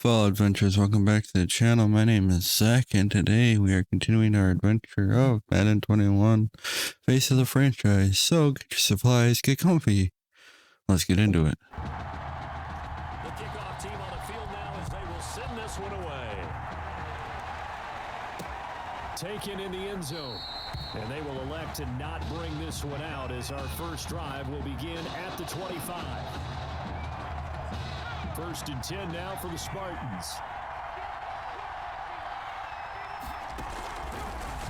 football adventures. Welcome back to the channel. My name is Zach, and today we are continuing our adventure of Madden 21, Face of the Franchise. So get your supplies, get comfy. Let's get into it. The kickoff team on the field now as they will send this one away. Taken in the end zone. And they will elect to not bring this one out as our first drive will begin at the 25. First and 10 now for the Spartans.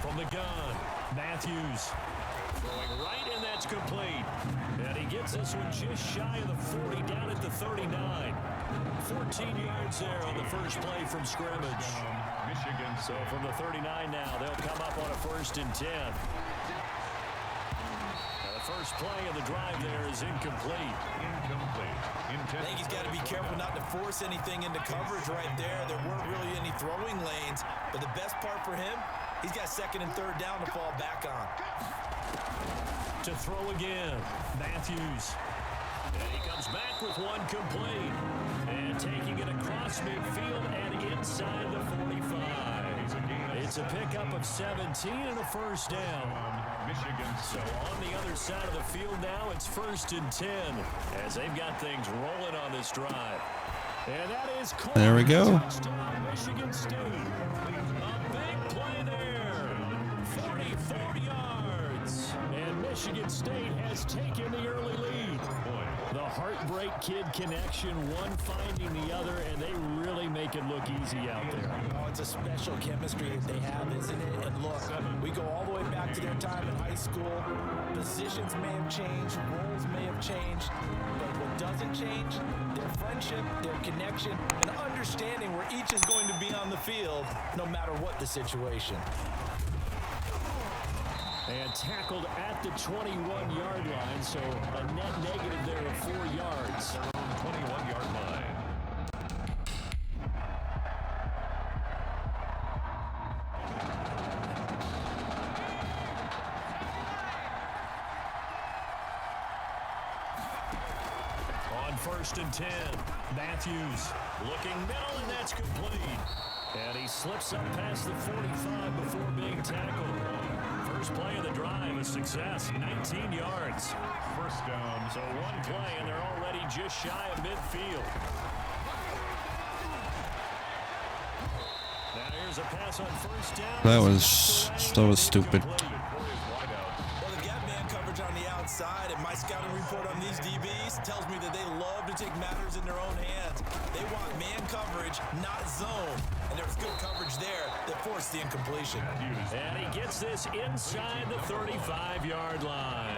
From the gun, Matthews throwing right, and that's complete. And he gets this one just shy of the 40, down at the 39. 14 yards there on the first play from scrimmage. Michigan. So from the 39 now, they'll come up on a first and 10. First play of the drive there is incomplete. I think he's got to be careful not to force anything into coverage right there. There weren't really any throwing lanes, but the best part for him, he's got second and third down to fall back on. To throw again, Matthews. And he comes back with one complete. And taking it across midfield and inside the 45. It's a pickup of 17 and a first down. Michigan. So on the other side of the field now, it's first and 10 as they've got things rolling on this drive. And that is caught. There we go. Touchdown, Michigan State. A big play there. 44 yards. And Michigan State has taken the early lead. The Heartbreak Kid connection, one finding the other, and they really make it look easy out there. Oh, it's a special chemistry that they have, isn't it? And look, we go all the way back to their time in high school. Positions may have changed, roles may have changed, but what doesn't change, their friendship, their connection, and understanding where each is going to be on the field, no matter what the situation. And tackled at the 21-yard line, so a net negative there of 4 yards. 21-yard line. On first and 10, Matthews looking middle, and that's complete. And he slips up past the 45 before being tackled. First play of the drive, a success, 19 yards. First down. So one play, and they're already just shy of midfield. Now here's a pass on first down. That was stupid. Well, they've got man coverage on the outside, and my scouting report on these DBs tells me that they love to take matters in their own hands. They want man coverage, not zone. And there was good coverage there that forced the incompletion. And he gets this inside the 35-yard line.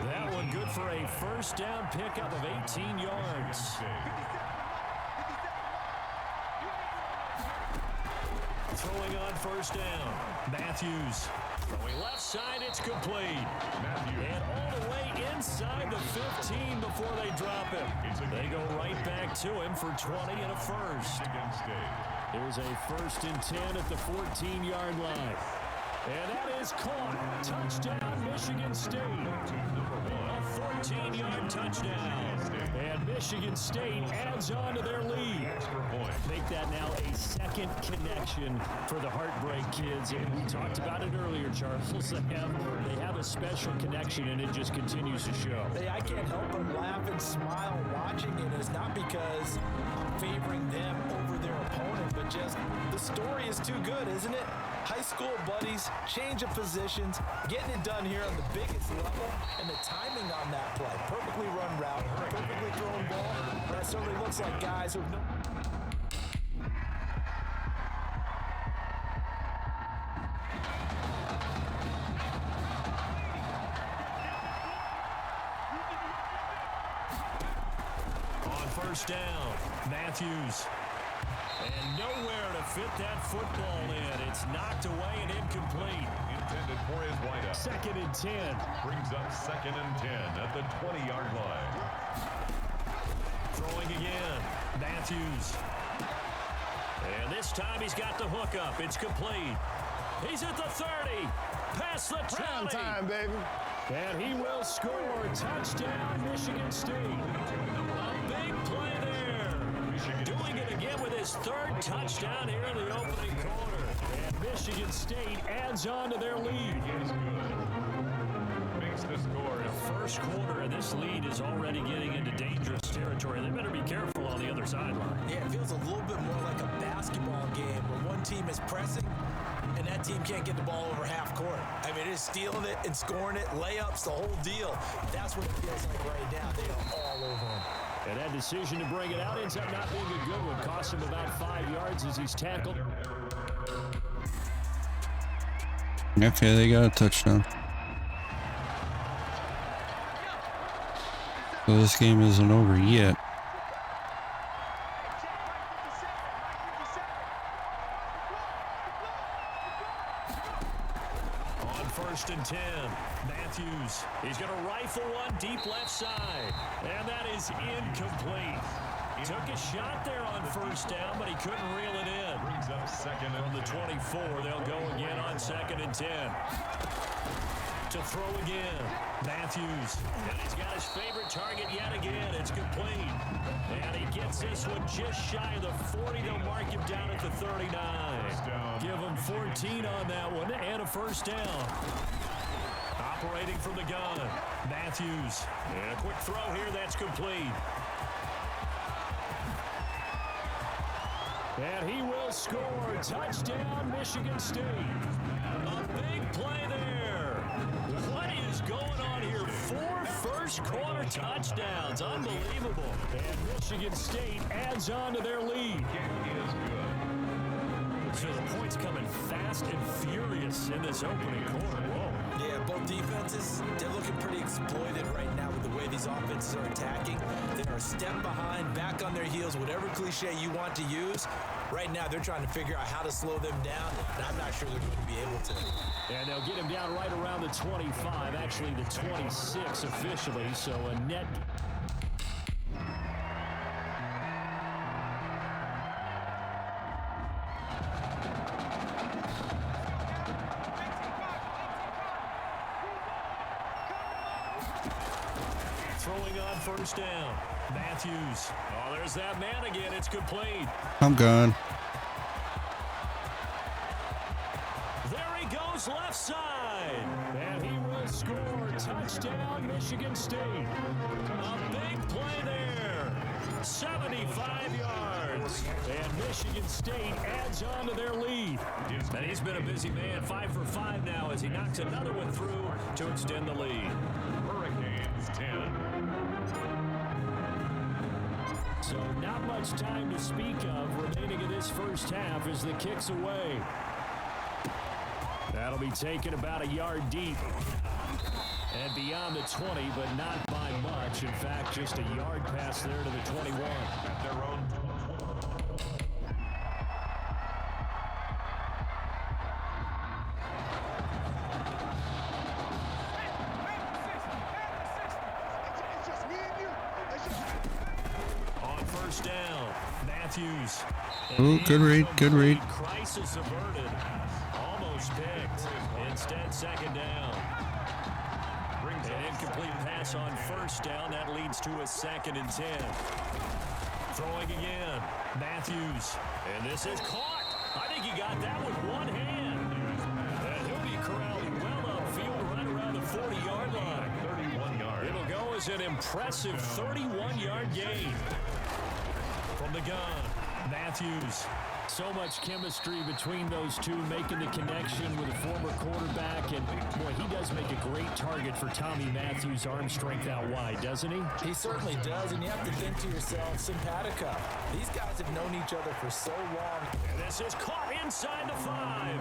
That one good for a first down pickup of 18 yards. Throwing on first down, Matthews. Throwing left side, it's complete. And all the way inside the 15 before they drop him. They go right back to him for 20 and a first. There's a first and 10 at the 14-yard line. And that is caught. Touchdown, Michigan State. A 14-yard touchdown. And Michigan State adds on to their lead. Make that now a second connection for the Heartbreak Kids. And we talked about it earlier, Charles. They have a special connection, and it just continues to show. Hey, I can't help but laugh and smile watching it. It's not because I'm favoring them over their opponent, but just the story is too good, isn't it? High school buddies, change of positions, getting it done here on the biggest level, and the timing on that play. Perfectly run route, perfectly thrown ball. That certainly looks like guys who've known. On first down, Matthews. And nowhere to fit that football in. It's knocked away and incomplete. Intended for his wideout. Second and 10. Brings up second and 10 at the 20-yard line. Throwing again, Matthews. And this time he's got the hook up. It's complete. He's at the 30. Past the 20. Prime time, baby. And he will score. Touchdown, Michigan State. A big play there. Doing it again. again with his third touchdown here in the opening quarter. And Michigan State adds on to their lead. Makes the score. The first quarter, and this lead is already getting into dangerous territory. They better be careful on the other sideline. Yeah, it feels a little bit more like a basketball game where one team is pressing and that team can't get the ball over half court. I mean, it is stealing it and scoring it, layups, the whole deal. That's what it feels like right now. They are all over him. And that decision to bring it out ends up not being a good one. Cost him about 5 yards as he's tackled. Okay, they got a touchdown. So this game isn't over yet. On 1st and 10, Matthews. He's going to rifle one deep left side. And that is incomplete. Took a shot there on 1st down, but he couldn't reel it in. Brings up second From and the 24, they'll go again on 2nd and 10. To throw again, Matthews. And he's got his favorite target yet again. It's complete. And he gets this one just shy of the 40. They'll mark him down at the 39. Give him 14 on that one and a 1st down. Operating from the gun, Matthews. And a quick throw here, that's complete. And he will score. Touchdown, Michigan State. A big play there. What is going on here? 4 first-quarter touchdowns. Unbelievable. And Michigan State adds on to their lead. So the points coming fast and furious in this opening quarter. Whoa. Yeah, both defenses, they're looking pretty exploited right now with the way these offenses are attacking. They are a step behind, back on their heels, whatever cliche you want to use. Right now, they're trying to figure out how to slow them down, and I'm not sure they're going to be able to. And they'll get him down right around the 25, actually the 26 officially, so a net. Throwing on 1st down. Matthews. Oh, there's that man again. It's complete. I'm gone. There he goes left side. And he will score. Touchdown, Michigan State. A big play there. 75 yards. And Michigan State adds on to their lead. And he's been a busy man. 5 for 5 now as he knocks another one through to extend the lead. Hurricanes 10. So not much time to speak of remaining in this first half as the kick's away. That'll be taken about a yard deep. And beyond the 20, but not by much. In fact, just a yard pass there to the 21. At their own. On 1st down, Matthews. Ooh, good read, good read. Crisis averted. Almost picked. Instead, 2nd down. An incomplete pass on 1st down. That leads to a 2nd and 10. Throwing again. Matthews. And this is caught. I think he got that with one hand. And he'll be corralled well upfield right around the 40-yard line. 31 yards. It'll go as an impressive 31-yard gain. From the gun, Matthews. So much chemistry between those two, making the connection with a former quarterback. And, boy, he does make a great target for Tommy Matthews' arm strength out wide, doesn't he? He certainly does, and you have to think to yourself, simpatico. These guys have known each other for so long. And this is caught inside the 5.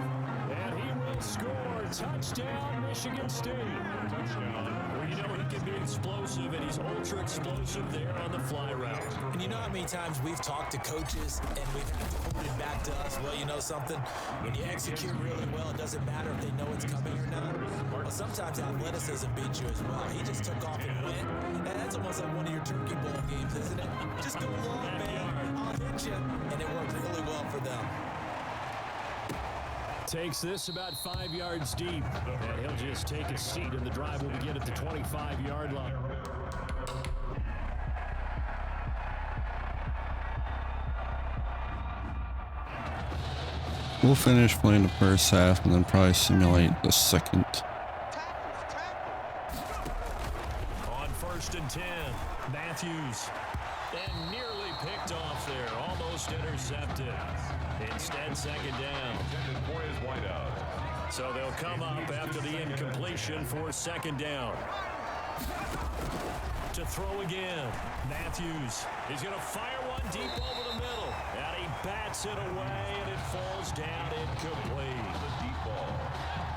And he will score. Touchdown, Michigan State. Well, you know he can be explosive, and he's ultra explosive there on the fly route. And you know how many times we've talked to coaches and we've had to put it back to us, well, you know something? When you execute really well, it doesn't matter if they know it's coming or not. Well, sometimes athleticism beats you as well. He just took off and went. And that's almost like one of your turkey bowl games, isn't it? Just go along, man. I'll hit you. And it worked really well for them. Takes this about 5 yards deep. And he'll just take a seat, and the drive will begin at the 25-yard line. We'll finish playing the first half and then probably simulate the second. On 1st and 10, Matthews. And nearly picked off there. Almost intercepted. Instead, second down. Intended for his wideout. So they'll come up after the incompletion for second down. To throw again. Matthews. He's going to fire one deep over the middle. And he bats it away, and it falls down incomplete. The deep ball.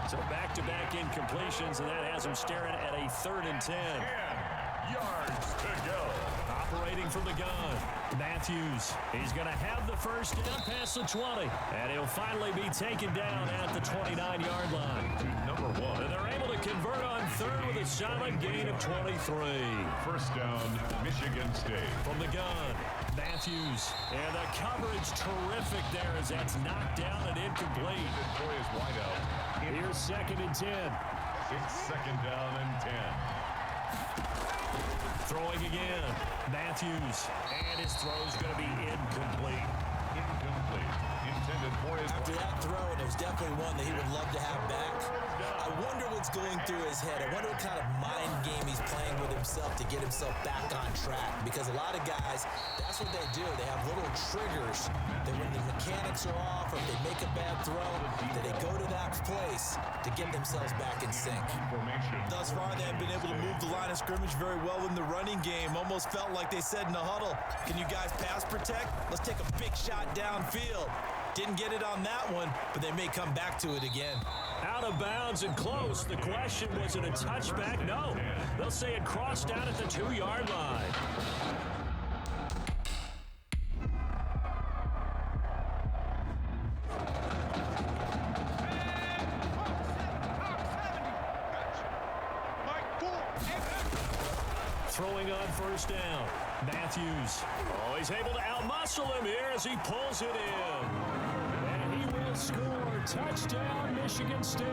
So back-to-back incompletions, and that has him staring at a 3rd and 10. 10 yards to go. Operating from the gun. Matthews. He's going to have the first down past the 20. And he'll finally be taken down at the 29-yard line. To number 1. And they're able to convert on 3rd with a solid gain of 23. First down, Michigan State. From the gun, Matthews. And the coverage terrific there as that's knocked down and incomplete. Intended for his wideout. Here's 2nd and 10. It's second down and 10. Throwing again, Matthews. And his throw's going to be incomplete. Incomplete. Intended for his After that throw, and it was definitely one that he would love to have back. I wonder what's going through his head. I wonder what kind of mind game he's playing with himself to get himself back on track. Because a lot of guys, that's what they do. They have little triggers that when the mechanics are off or if they make a bad throw, that they go to that place to get themselves back in sync. formation. Thus far, they have been able to move the line of scrimmage very well in the running game. Almost felt like they said in the huddle, can you guys pass protect? Let's take a big shot downfield. Didn't get it on that one, but they may come back to it again. Out of bounds and close. The question, was it a touchback? No. They'll say it crossed out at the 2-yard line. Throwing on 1st down. Matthews. Oh, he's able to outmuscle him here as he pulls it in. And he will score. Touchdown, Michigan State.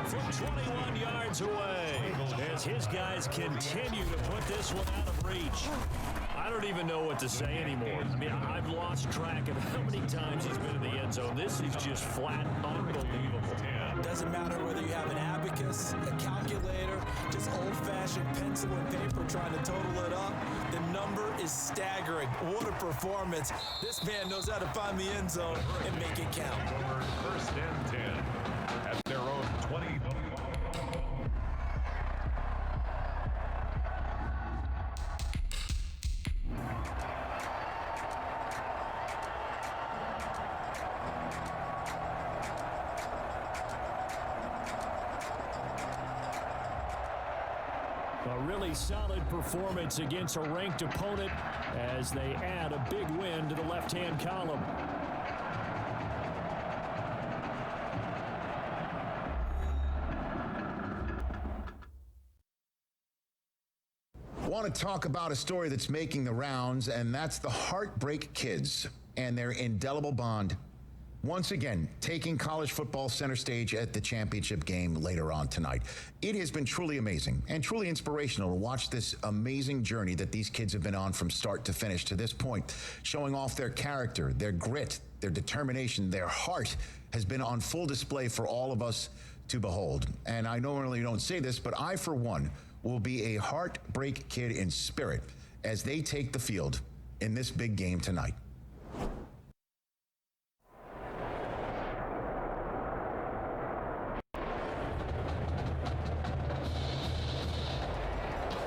From 21 yards away. As his guys continue to put this one out of reach. I don't even know what to say anymore. I mean, I've lost track of how many times he's been in the end zone. This is just flat unbelievable. Doesn't matter whether you have an abacus, a calculator, just old-fashioned pencil and paper trying to total it up. The number is staggering. What a performance. This man knows how to find the end zone and make it count. First and 10 at their own 20. A really solid performance against a ranked opponent as they add a big win to the left-hand column. Want to talk about a story that's making the rounds, and that's the Heartbreak Kids and their indelible bond. Once again, taking college football center stage at the championship game later on tonight. It has been truly amazing and truly inspirational to watch this amazing journey that these kids have been on from start to finish to this point, showing off their character, their grit, their determination, their heart has been on full display for all of us to behold. And I normally don't say this, but I, for one, will be a Heartbreak Kid in spirit as they take the field in this big game tonight.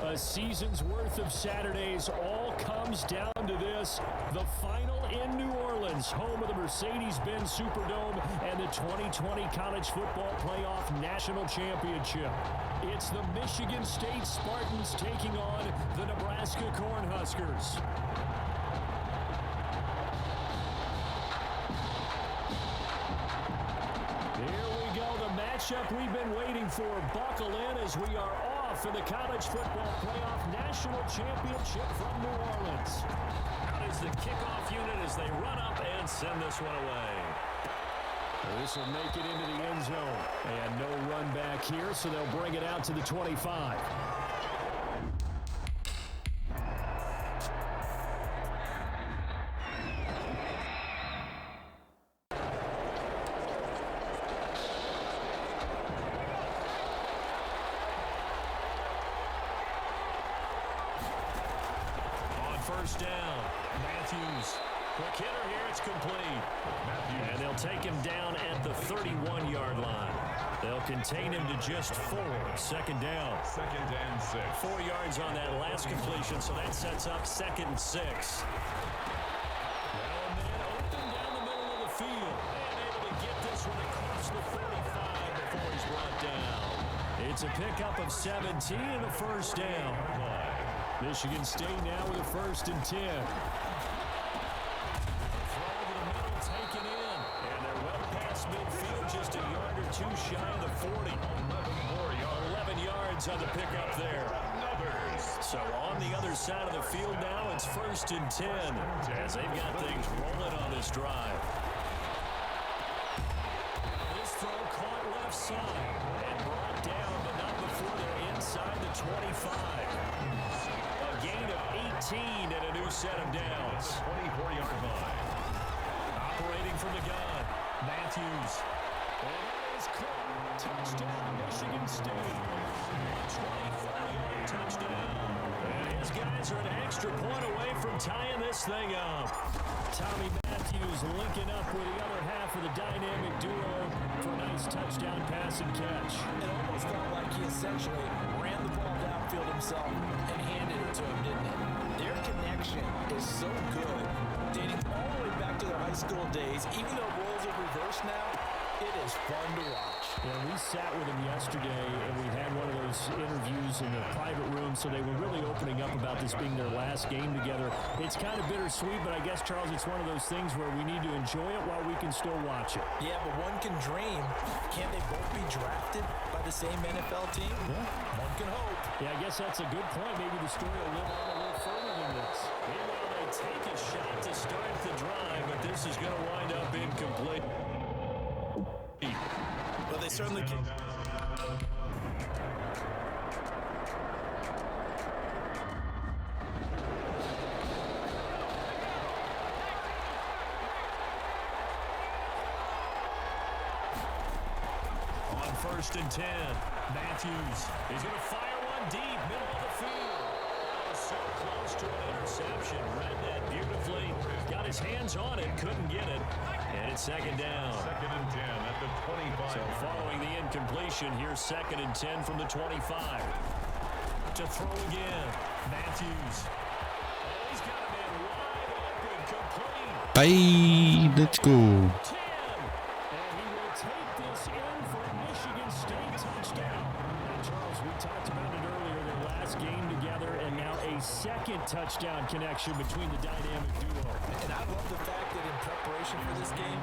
A season's worth of Saturdays all comes down to this. The final in New Orleans, home of the Mercedes-Benz Superdome and the 2020 College Football Playoff National Championship. It's the Michigan State Spartans taking on the Nebraska Cornhuskers. Here we go, the matchup we've been waiting for. Buckle in as we are off for the College Football Playoff National Championship from New Orleans. Out is the kickoff unit as they run up and send this one away. This will make it into the end zone. And no run back here, so they'll bring it out to the 25. first down. Matthews. Quick hitter here. It's complete. And they'll take him down at the 31-yard line. They'll contain him to just 4. Second down. 2nd and 6. 4 yards on that last completion, so that sets up 2nd and 6. Now a man open down the middle of the field. And able to get this one across the 35 before he's brought down. It's a pickup of 17 and a first down. Michigan State now with a 1st and 10. Taken in, and they're well past midfield, just a yard or 2 shy of the 40. 11 yards on the pickup there. So on the other side of the field now, it's 1st and 10, as they've got things rolling on this drive. This throw caught left side and brought down, but not before they're inside the 25. A gain of 18 and a new set of downs. 24-yard line. Operating from the gun, Matthews. And it is caught. Touchdown, Michigan State. 24-yard touchdown. And his guys are an extra point away from tying this thing up. Tommy Matthews linking up with the other half of the dynamic duo for a nice touchdown pass and catch. It almost felt like he essentially ran the ball downfield himself and handed it to him, didn't it? Their connection is so good, dating all the way back to their high school days. Even though roles are reversed now, it is fun to watch. Yeah, we sat with him yesterday, and we had one of those interviews in the private room, so they were really opening up about this being their last game together. It's kind of bittersweet, but I guess, Charles, it's one of those things where we need to enjoy it while we can still watch it. Yeah, but one can dream. Can't they both be drafted by the same NFL team? Yeah. One can hope. Yeah, I guess that's a good point. Maybe the story will live on a little further than this. Meanwhile, they take a shot to start the drive, but this is going to wind up incomplete. Well, they certainly can. On 1st and 10, Matthews is going to fire one deep, middle of the field. So close to an interception. Read that beautifully. Got his hands on it, couldn't get it. And it's 2nd down. 2nd and 10 at the 25. So following the incompletion, here's 2nd and 10 from the 25. To throw again, Matthews. Oh, he's got a man wide open, complete. Bye. Let's go. 10. And he will take this in for a Michigan State touchdown. And Charles, we talked about it earlier, their last game together, and now a 2nd touchdown connection between the dynamic duo. And I love the fact that in preparation for this game,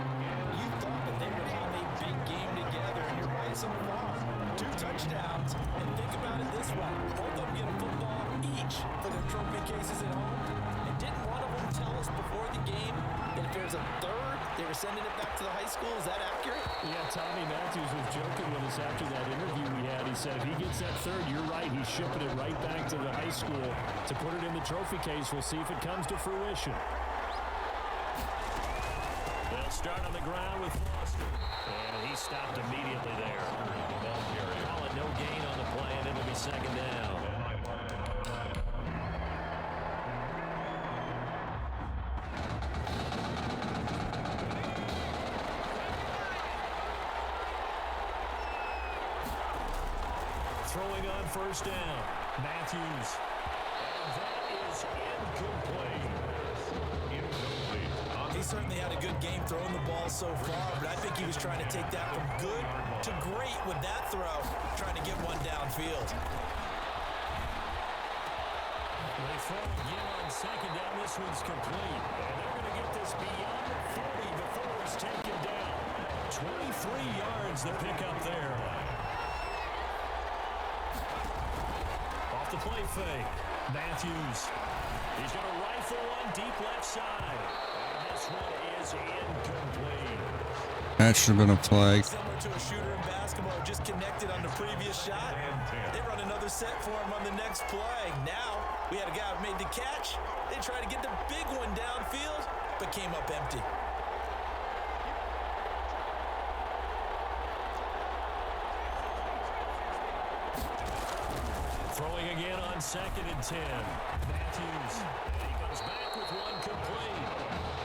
you thought that they would have a big game together, and you're right so far. 2 touchdowns, and think about it this way. Both of them get a football each for their trophy cases at home. And didn't one of them tell us before the game that if there's a third, they were sending it back to the high school? Is that accurate? Yeah, Tommy Matthews was joking with us after that interview we had. He said if he gets that third, you're right, he's shipping it right back to the high school to put it in the trophy case. We'll see if it comes to fruition. They'll start on the ground with Foster. And he stopped immediately there. Call it no gain on the play, and it'll be 2nd down. Throwing on 1st down, Matthews. And that is incomplete. He certainly had a good game throwing the ball so far, but I think he was trying to take that from good to great with that throw, trying to get one downfield. They throw again on 2nd down. This one's complete. And they're going to get this beyond the 40 before it's taken down. 23 yards the pickup there. Off the play fake, Matthews. He's going to rifle one deep left side. And this one is incomplete. That should have been a flag. Similar to a shooter in basketball, just connected on the previous shot. They run another set for him on the next play. Now, we had a guy who made the catch. They tried to get the big one downfield, but came up empty. Throwing again on 2nd and 10. Matthews. And he goes back with one complete.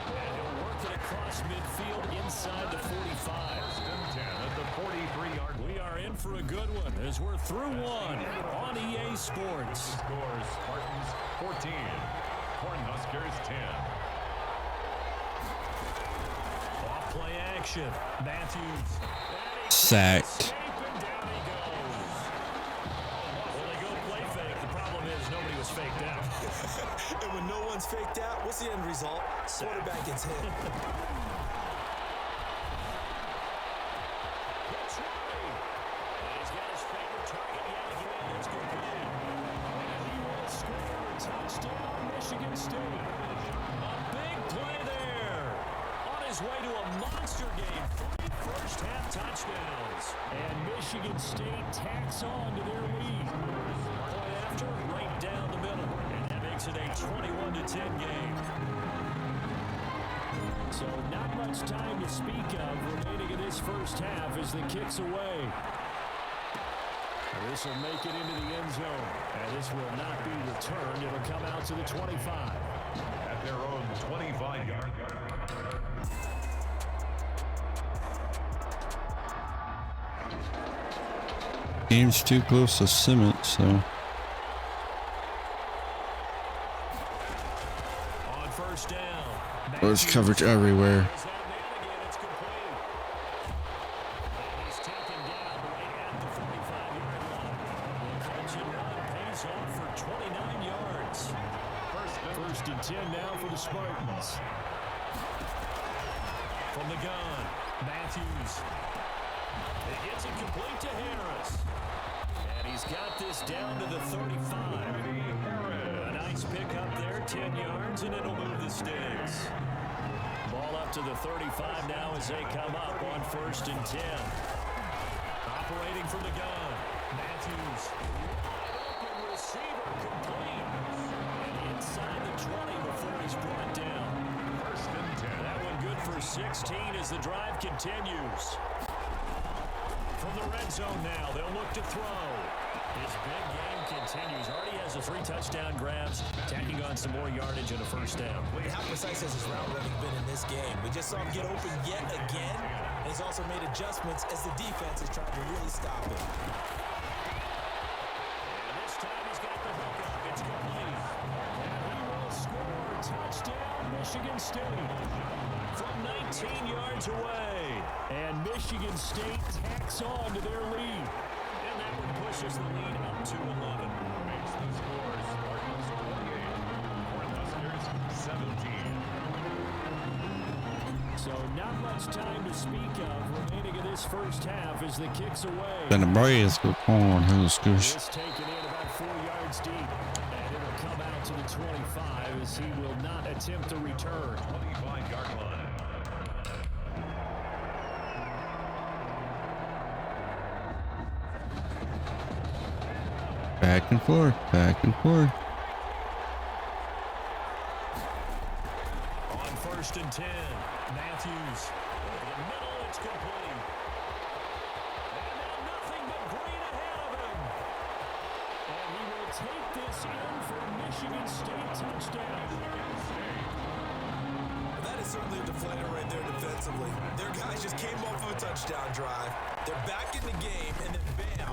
And he'll work it across midfield inside the 45. 10 at the 43-yard line. We are in for a good one as we're through one on EA Sports. Scores Spartans 14, Cornhuskers 10. Off play action. Matthews. Sacked. And down he goes. Well, they go play fake. The problem is nobody was faked out. And when no one's faked out, what's the end result? Quarterback gets hit. He's got his favorite target yet again. It's complete. And he will score a touchdown, Michigan State. A big play there. On his way to a monster game. 3 first-half touchdowns. And Michigan State tacks on to their lead. Play after, right down the middle. And that makes it a 21-10 game. So not much time to speak of remaining in this first half as the kick's away. This will make it into the end zone. And this will not be returned. It'll come out to the 25. At their own 25-yard line. Game's too close to Simmons, so. On first down. There's coverage everywhere. He's taken down right at the 45-yard line. The catch and run pays off for 29 yards. First and 10 now for the Spartans. From the gun, Matthews. It gets it complete to Harris. And he's got this down to the 35. A nice pickup there, 10 yards, and it'll move the sticks. Ball up to the 35 now as they come up on first and 10. Operating from the gun, Matthews. Open receiver complete. And inside the 20 before he's brought down. First and 10. That one good for 16 as the drive continues. From the red zone now, they'll look to throw. His big game continues. Already has the 3 touchdown grabs, tacking on some more yardage and a first down. How precise has his route running been in this game? We just saw him get open yet again, and he's also made adjustments as the defense is trying to really stop him. And this time he's got the hook up. It's complete. And he will score. Touchdown, Michigan State. From 19 yards away. And Michigan State tacks on to their lead. And that one pushes the lead up to 11. Makes the score Spartans 28, Cornhuskers 17. So not much time to speak of remaining in this first half as the kick's away. Then the Braves go on. Who's goose? This taken in about 4 yards deep. And it'll come out to the 25 as he will not attempt to return. 25-yard line. Back and forth, back and forth. On first and 10, Matthews. Over the middle, it's complete. And now nothing but green ahead of him. And he will take this in for Michigan State touchdown. That is certainly a deflator right there defensively. Their guys just came off of a touchdown drive. They're back in the game, and then bam,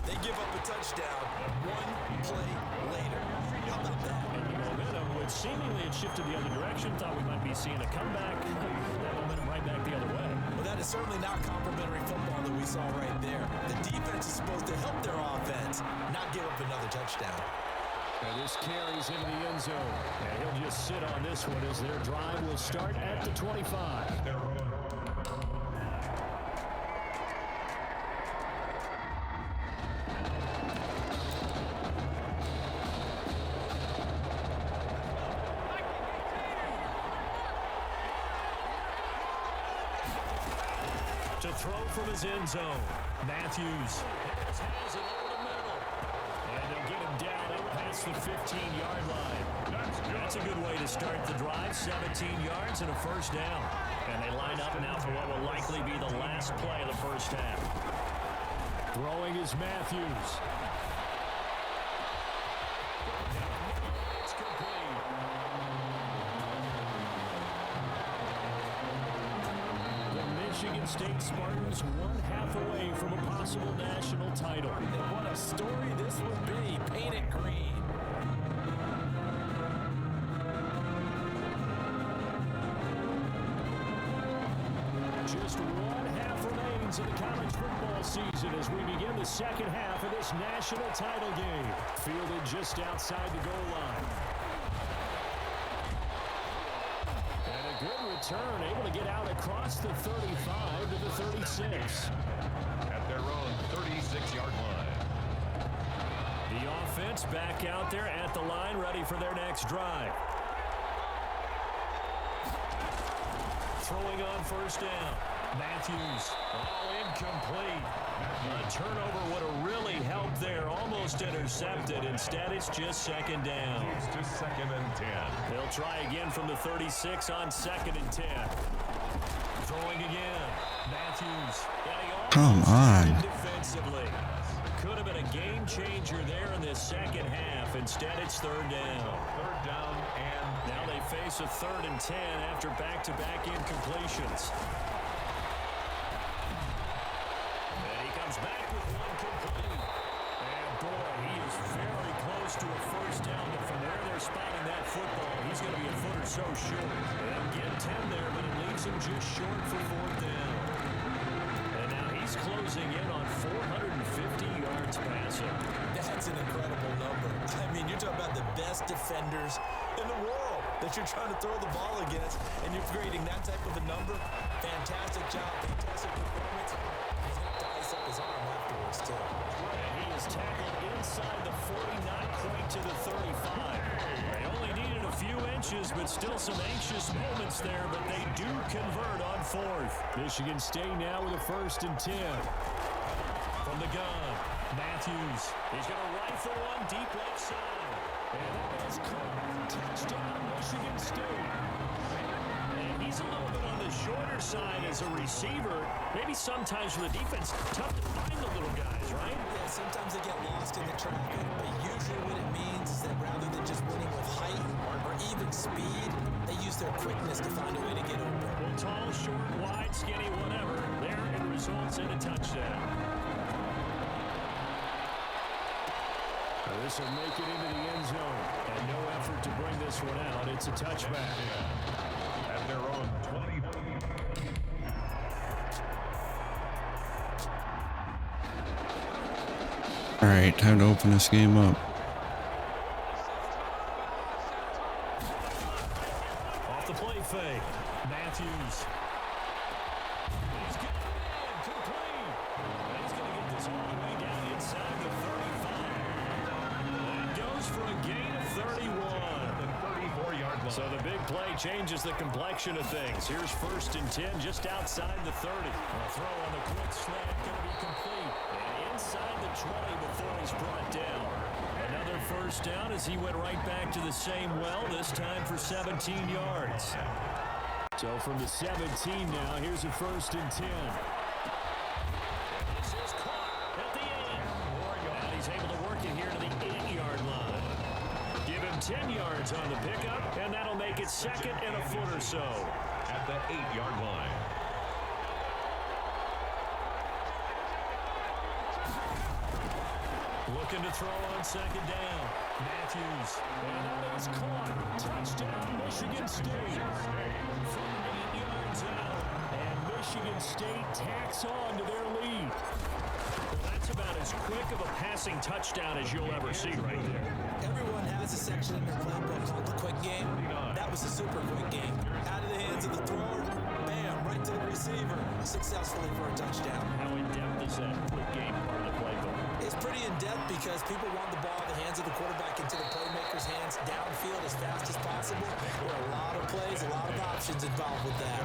they give up a touchdown 1 play later. How about that? And the momentum, which seemingly had shifted the other direction, thought we might be seeing a comeback. That momentum right back the other way. Well, that is certainly not complimentary football that we saw right there. The defense is supposed to help their offense, not give up another touchdown. And this carries into the end zone. And he'll just sit on this one as their drive will start at the 25. To throw from his end zone, Matthews has it over the middle. And they'll get him down up past the 15-yard line. That's a good way to start the drive. 17 yards and a first down. And they line up now for what will likely be the last play of the first half. Throwing is Matthews. State Spartans 1/2 away from a possible national title. And what a story this would be. Paint it green. Just 1/2 remains of the college football season as we begin the second half of this national title game. Fielded just outside the goal line. And a good return, able to get out across the 35 to the 36. At their own 36-yard line. The offense back out there at the line, ready for their next drive. Throwing on first down. Matthews, all incomplete. A turnover would have really helped there, almost intercepted. Instead, it's just second down. It's just 2nd and 10. They'll try again from the 36 on 2nd and 10. Throwing again. Matthews getting off. Come on. Defensively. Could have been a game changer there in this second half. Instead, it's third down. 3rd down and Now they face a 3rd and 10 after back-to-back incompletions. And he comes back with one complete. And boy, he is very close to a first down. But from where they're spotting that football, he's going to be a foot or so short. They'll get 10 there, but it leaves him just short for 4th down. And now he's closing in on 450 yards passing. That's an incredible number. I mean, you're talking about the best defenders in the world that you're trying to throw the ball against, and you're creating that type of a number. Fantastic job, fantastic performance. He's going to ice up his arm afterwards, too. And he is tackled inside the 40, not quite to the 35. They only needed a few inches, but still some anxious moments there, but they do convert on 4th. Michigan State now with a 1st and 10. From the gun, Matthews. He's going to rifle one deep left side. And that is caught. Touchdown, Michigan State. And he's a little bit on the shorter side as a receiver. Maybe sometimes for the defense, tough to find the little guys, right? Yeah, sometimes they get lost in the traffic, but usually what it means is that rather than just winning with height or even speed, they use their quickness to find a way to get open. Well, tall, short, wide, skinny, whatever. There it results in a touchdown. This will make it into the end zone. And no effort to bring this one out. It's a touchback. at their own 20. All right, time to open this game up. Off the play fake. Matthews. He's got it in. Complete. And he's going to get this all the way down inside the 35. And goes for a gain of 31. The 34-yard line. So the big play changes the complexion of things. Here's 1st and 10 just outside the 30. A throw on the quick slant going to be complete. And inside the 20 before he's brought down. Another 1st down as he went right back to the same well, this time for 17 yards. So from the 17 now, here's a 1st and 10. This is caught at the end. And he's able to work it here to the 8-yard line. Give him 10 yards on the pickup, and that'll make it 2nd and a foot or so. At the 8-yard line. Looking to throw on 2nd down. Matthews. And that is caught. Touchdown, Michigan State. From 8 yards out. And Michigan State tacks on to their lead. That's about as quick of a passing touchdown as you'll ever see right there. Everyone has a section in their playbook called the quick game. That was a super quick game. Out of the hands of the thrower, bam, right to the receiver, successfully for a touchdown. How in-depth is that quick game part of the playbook? It's pretty in-depth because people want the ball in the hands of the quarterback into the playmaker's hands downfield as fast as possible. There are a lot of plays, a lot of options involved with that.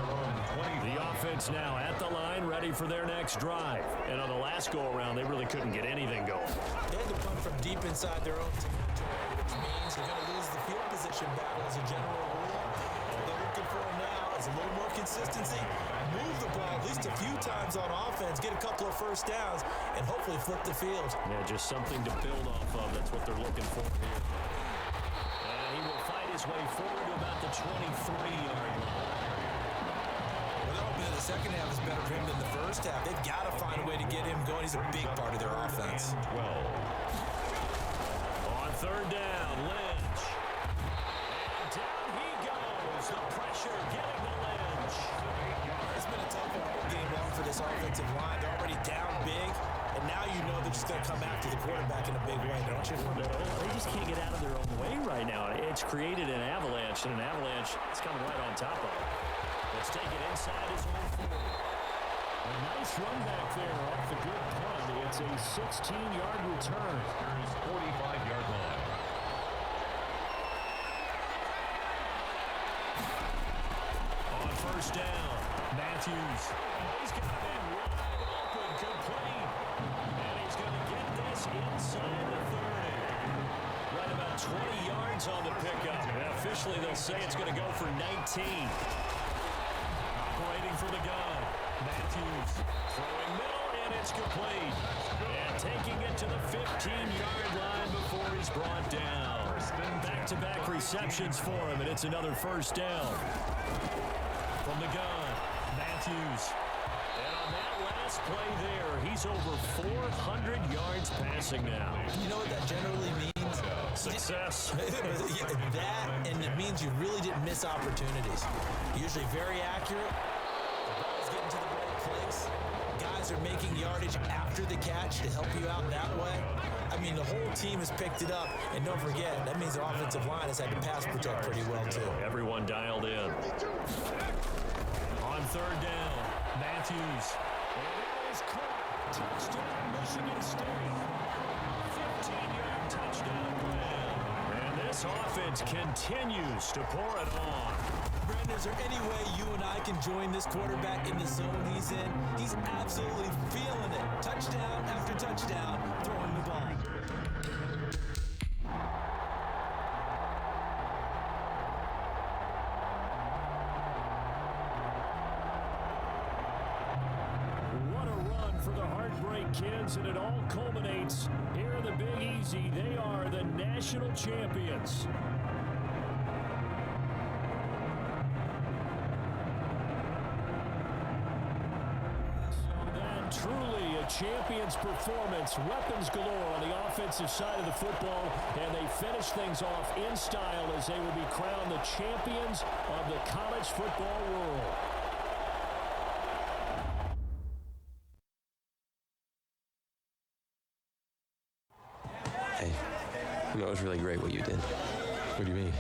The offense now at the line, ready for their next drive. And on the last go-around, they really couldn't get anything going. They had to punt from deep inside their own territory, which means you're going to lose the field position battle as a general rule. What they're looking for now is a little more consistency, move the ball at least a few times on offense, get a couple of 1st downs, and hopefully flip the field. Yeah, just something to build off of. That's what they're looking for here. And he will fight his way forward to about the 23-yard line. Well, bit. The second half is better for him than the first half. They've got to find a way to get him going. He's a big part of their offense. On third down, Lynch. And down he goes. The pressure getting to Lynch. It's been a tough game long for this offensive line. They're already down big, and now you know they're just going to come after the quarterback in a big way, don't you? They just can't get out of their own way right now. It's created an avalanche, and an avalanche is coming right on top of it. Let's take it inside his own 40. A nice run back there off the good punt. It's a 16-yard return. Here's 45-yard line. On first down, Matthews. He's got it wide open, complete. And he's going to get this inside the 30. Right about 20 yards on the pickup. And officially, they'll say it's going to go for 19. Operating from the gun. Matthews throwing middle, and it's complete. And taking it to the 15-yard line before he's brought down. Back-to-back receptions for him, and it's another first down. From the gun, Matthews. And on that last play there, he's over 400 yards passing now. You know what that generally means? Success. That, and it means you really didn't miss opportunities. Usually very accurate. The ball's getting to the right place. Guys are making yardage after the catch to help you out that way. I mean, the whole team has picked it up. And don't forget, that means the offensive line has had to pass protect pretty well, too. Everyone dialed in. On third down, Matthews. And it is caught. Touchdown, Michigan State. 15-yard touchdown grab. And this offense continues to pour it on. Brendan, is there any way you and I can join this quarterback in the zone he's in? He's absolutely feeling it. Touchdown after touchdown, throwing the ball. What a run for the Heartbreak Kids, and it all culminates here in the Big Easy. They are the national champions. Truly a champion's performance. Weapons galore on the offensive side of the football, and they finish things off in style as they will be crowned the champions of the college football world. Hey, you know, it was really great what you did. What do you mean?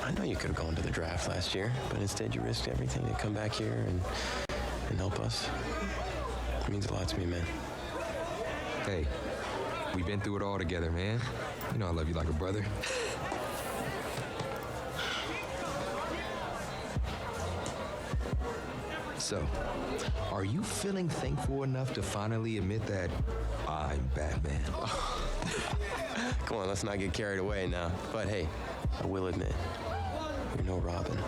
I know you could have gone to the draft last year, but instead you risked everything to come back here and help us. It means a lot to me, man. Hey, we've been through it all together, man. You know I love you like a brother. So, are you feeling thankful enough to finally admit that I'm Batman? Come on, let's not get carried away now. But hey, I will admit, you're no Robin.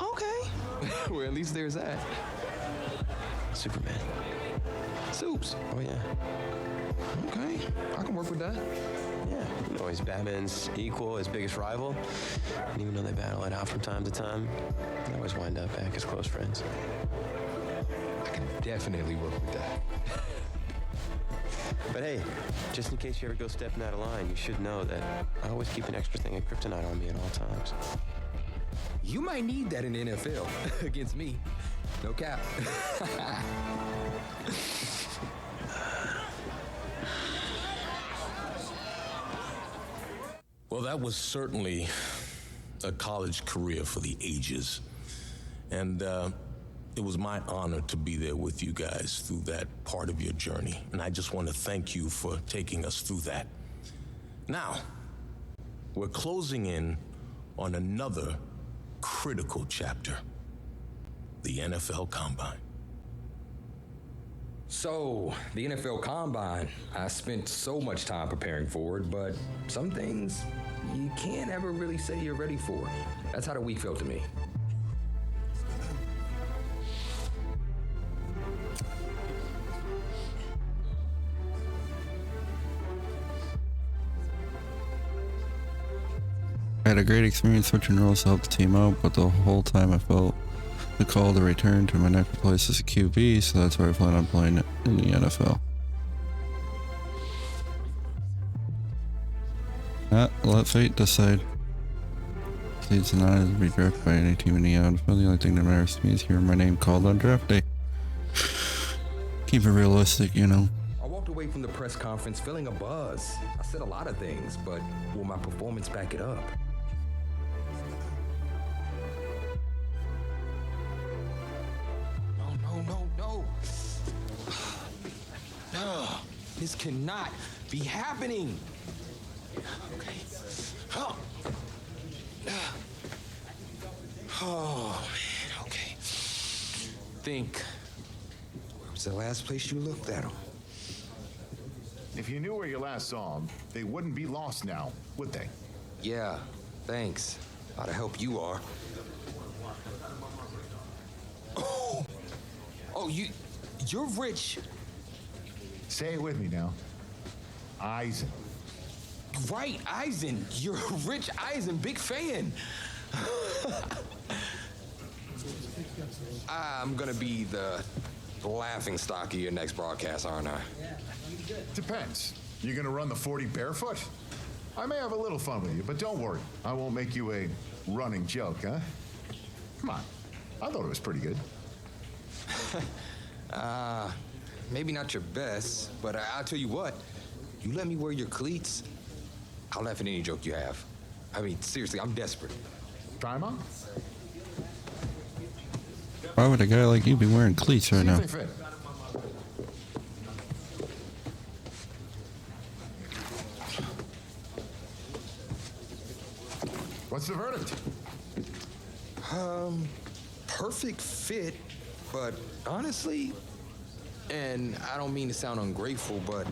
Okay. Well, at least there's that. Superman. Soups. Oh, yeah. Okay, I can work with that. Yeah, you know, he's Batman's equal, his biggest rival. And even though they battle it out from time to time, they always wind up back as close friends. I can definitely work with that. But hey, just in case you ever go stepping out of line, you should know that I always keep an extra thing of kryptonite on me at all times. You might need that in the NFL against me. No cap. Well, that was certainly a college career for the ages. And it was my honor to be there with you guys through that part of your journey. And I just want to thank you for taking us through that. Now, we're closing in on another critical chapter, the NFL Combine. So, the NFL Combine, I spent so much time preparing for it, but some things you can't ever really say you're ready for. That's how the week felt to me. I had a great experience switching roles to help the team out, but the whole time I felt the call to return to my next place as a QB, so that's why I plan on playing it in the NFL. Let fate decide. Seeds and I to be drafted by any team in the NFL. The only thing that matters to me is hearing my name called on draft day. Keep it realistic, you know. I walked away from the press conference feeling a buzz. I said a lot of things, but will my performance back it up? No. No, this cannot be happening. Okay. Oh, man, okay. Think, where was the last place you looked at him? If you knew where you last saw them, they wouldn't be lost now, would they? Yeah, thanks. A lot of help you are. Oh, you're Rich. Say it with me now. Eisen. Right, Eisen. You're Rich Eisen, big fan. I'm gonna be the laughing stock of your next broadcast, aren't I? Depends. You gonna run the 40 barefoot? I may have a little fun with you, but don't worry. I won't make you a running joke, huh? Come on. I thought it was pretty good. Maybe not your best, but I'll tell you what. You let me wear your cleats, I'll laugh at any joke you have. I mean, seriously, I'm desperate. Try 'em on. Why would a guy like you be wearing cleats right See now? if they fit. What's the verdict? Perfect fit, but honestly, and I don't mean to sound ungrateful, but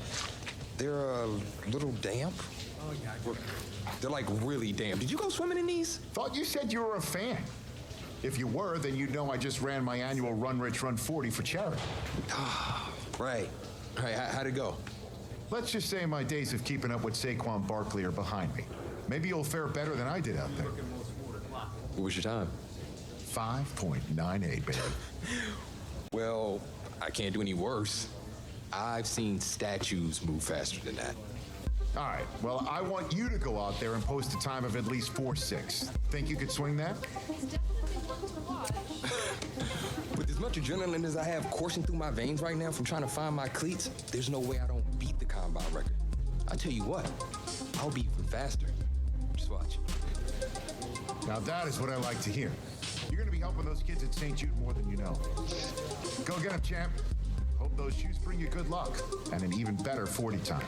they're a little damp. They're like really damp. Did you go swimming in these? Thought you said you were a fan. If you were, then you'd know I just ran my annual Run Rich Run 40 for charity. Right. How'd it go? Let's just say my days of keeping up with Saquon Barkley are behind me. Maybe you'll fare better than I did out there. What was your time? 5.98, baby. Well, I can't do any worse. I've seen statues move faster than that. All right, well, I want you to go out there and post a time of at least 4.6. Think you could swing that? With as much adrenaline as I have coursing through my veins right now from trying to find my cleats, there's no way I don't beat the combine record. I tell you what, I'll be even faster. Just watch. Now that is what I like to hear. You're going to be helping those kids at St. Jude more than you know. Go get them, champ. Hope those shoes bring you good luck and an even better 40 time.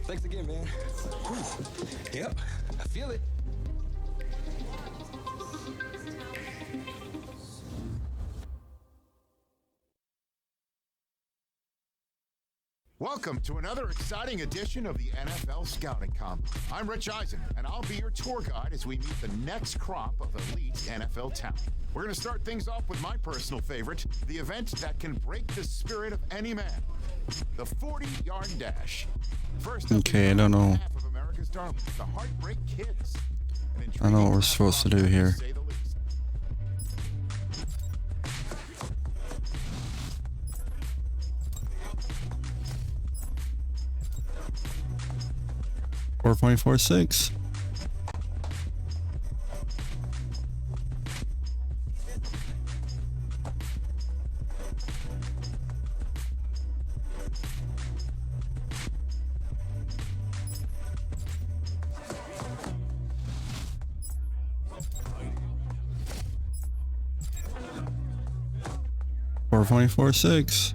Thanks again, man. Whew. Yep, I feel it. Welcome to another exciting edition of the NFL Scouting Combine. I'm Rich Eisen, and I'll be your tour guide as we meet the next crop of elite NFL talent. We're going to start things off with my personal favorite, the event that can break the spirit of any man, the 40-yard dash. First, Okay, I don't know. Half of America's darlings, the Heartbreak Kids. I know what we're supposed to do here. 4.46. .46.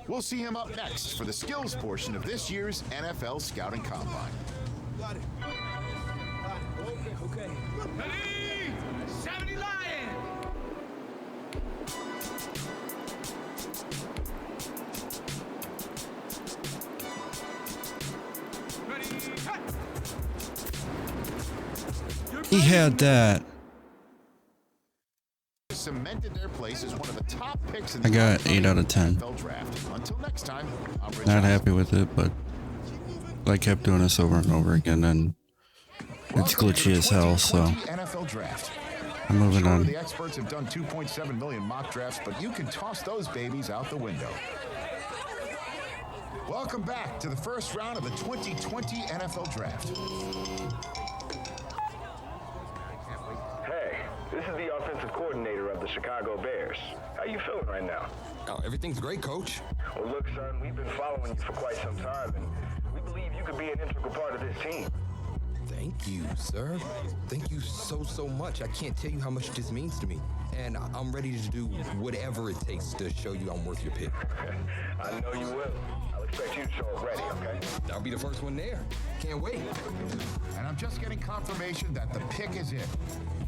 We'll see him up next for the skills portion of this year's NFL Scouting Combine. Got it. Okay. Ready? 70 Lion! Ready? Cut! He had that. Cemented their place as one of the top picks in the I got 8 out of 10. NFL draft. Until next time, I'm Rich Not Eisen. happy with it, but I kept doing this over and over again, and It's glitchy as hell, so NFL Draft. I'm moving Sure, on. the experts have done 2.7 million mock drafts, but you can toss those babies out the window. Welcome back to the first round of the 2020 NFL Draft. Hey, this is the offensive coordinator of the Chicago Bears. How you feeling right now? Oh, everything's great, Coach. Well, look, son, we've been following you for quite some time, and we believe you could be an integral part of this team. Thank you, sir. Thank you so much. I can't tell you how much this means to me. And I'm ready to do whatever it takes to show you I'm worth your pick. I know you will. I'll expect you to show up ready, okay? I'll be the first one there. Can't wait. And I'm just getting confirmation that the pick is it.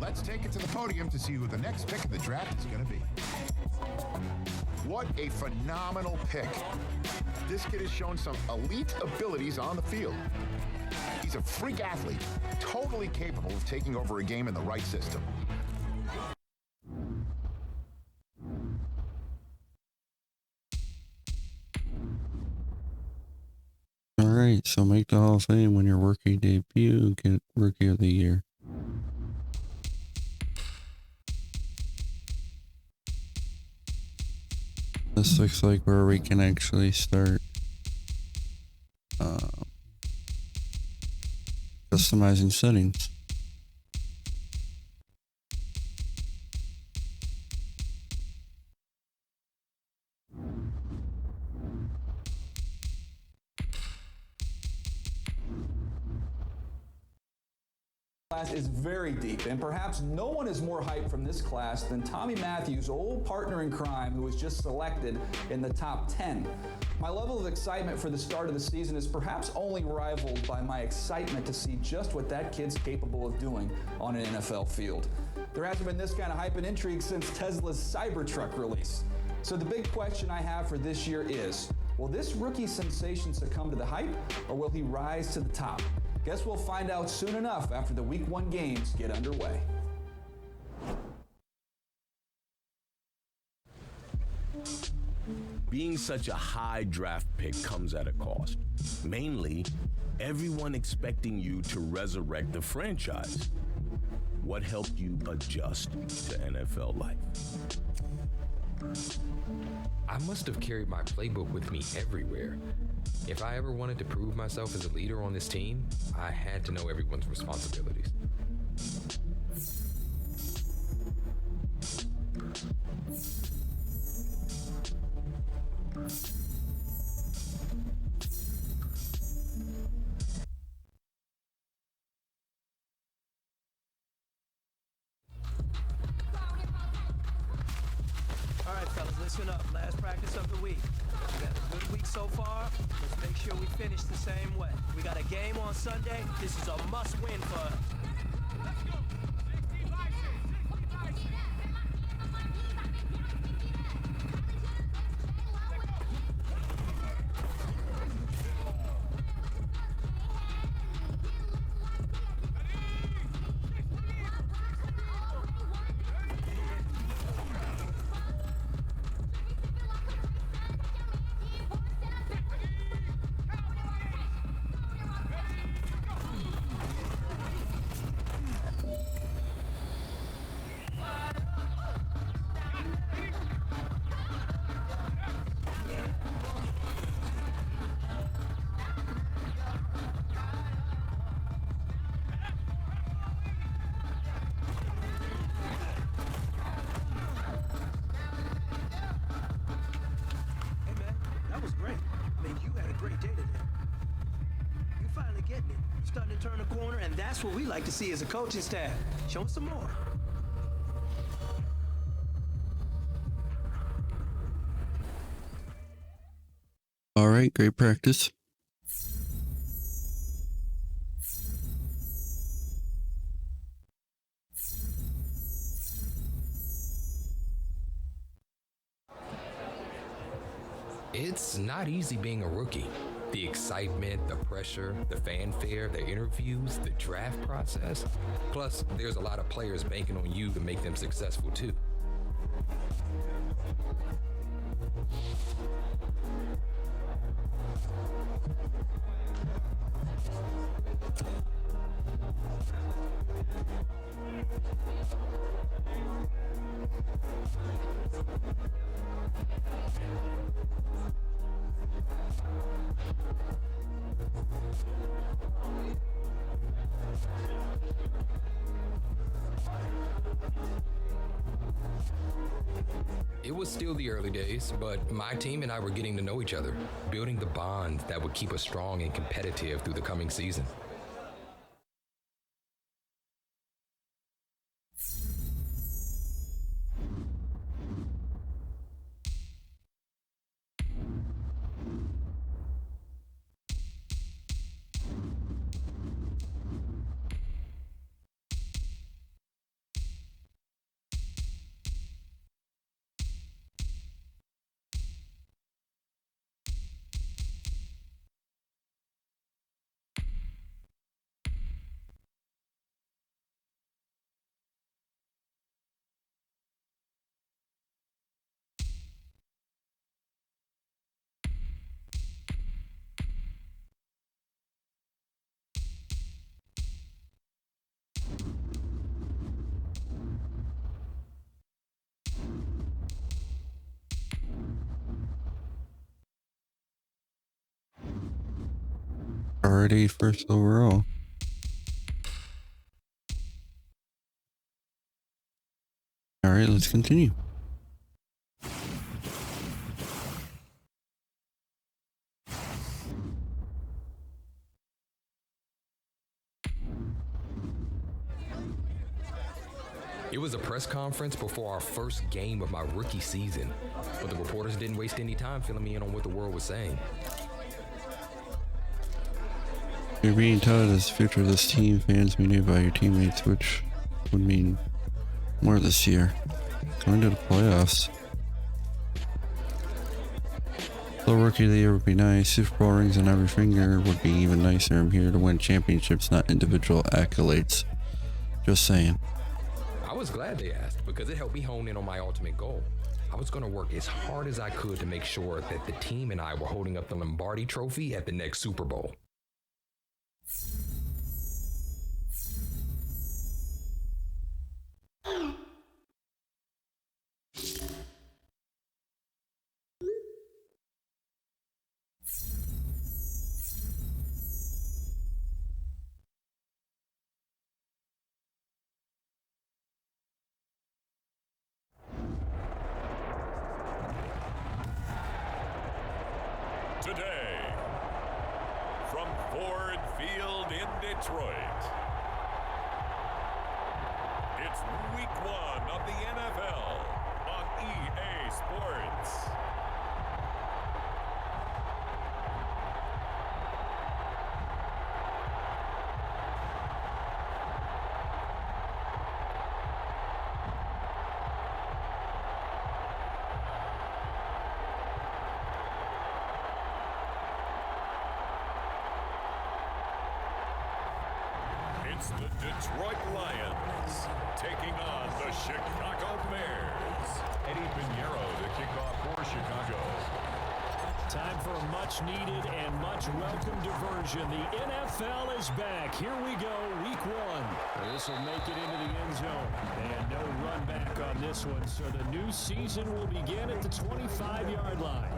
Let's take it to the podium to see who the next pick of the draft is going to be. What a phenomenal pick. This kid has shown some elite abilities on the field. He's a freak athlete, totally capable of taking over a game in the right system. All right, so make the Hall of Fame when your rookie debut, get Rookie of the Year. This looks like where we can actually start customizing settings. Class is very deep, and perhaps no one is more hyped from this class than Tommy Matthews' old partner in crime, who was just selected in the top 10. My level of excitement for the start of the season is perhaps only rivaled by my excitement to see just what that kid's capable of doing on an NFL field. There hasn't been this kind of hype and intrigue since Tesla's Cybertruck release. So the big question I have for this year is, will this rookie sensation succumb to the hype, or will he rise to the top? Guess we'll find out soon enough after the Week 1 games get underway. Being such a high draft pick comes at a cost. Mainly, everyone expecting you to resurrect the franchise. What helped you adjust to NFL life? I must have carried my playbook with me everywhere. If I ever wanted to prove myself as a leader on this team, I had to know everyone's responsibilities. All right, fellas, listen up. Last practice of the week. We got a good week so far. Let's make sure we finish the same way. We got a game on Sunday. This is a must-win for us. Let's go. 65 turn the corner, and that's what we like to see as a coaching staff. Show us some more. All right, great practice. It's not easy being a rookie. The excitement, the pressure, the fanfare, the interviews, the draft process. Plus, there's a lot of players banking on you to make them successful too. It was still the early days, but my team and I were getting to know each other, building the bond that would keep us strong and competitive through the coming season. Already first overall. All right, let's continue. It was a press conference before our first game of my rookie season, but the reporters didn't waste any time filling me in on what the world was saying. You're being touted as the future of this team, fans meaning by your teammates, which would mean more this year. Going to the playoffs. The rookie of the year would be nice. Super Bowl rings on every finger would be even nicer. I'm here to win championships, not individual accolades. Just saying. I was glad they asked because it helped me hone in on my ultimate goal. I was going to work as hard as I could to make sure that the team and I were holding up the Lombardi Trophy at the next Super Bowl. Today, from Ford Field in Detroit, it's week 1 of the NFL on EA Sports. It's the Detroit Lions taking on the Chicago Bears. Eddie Pinheiro to kick off for Chicago. Time for a much-needed and much-welcome diversion. The NFL is back. Here we go, week 1. This will make it into the end zone. And no run back on this one, so the new season will begin at the 25-yard line.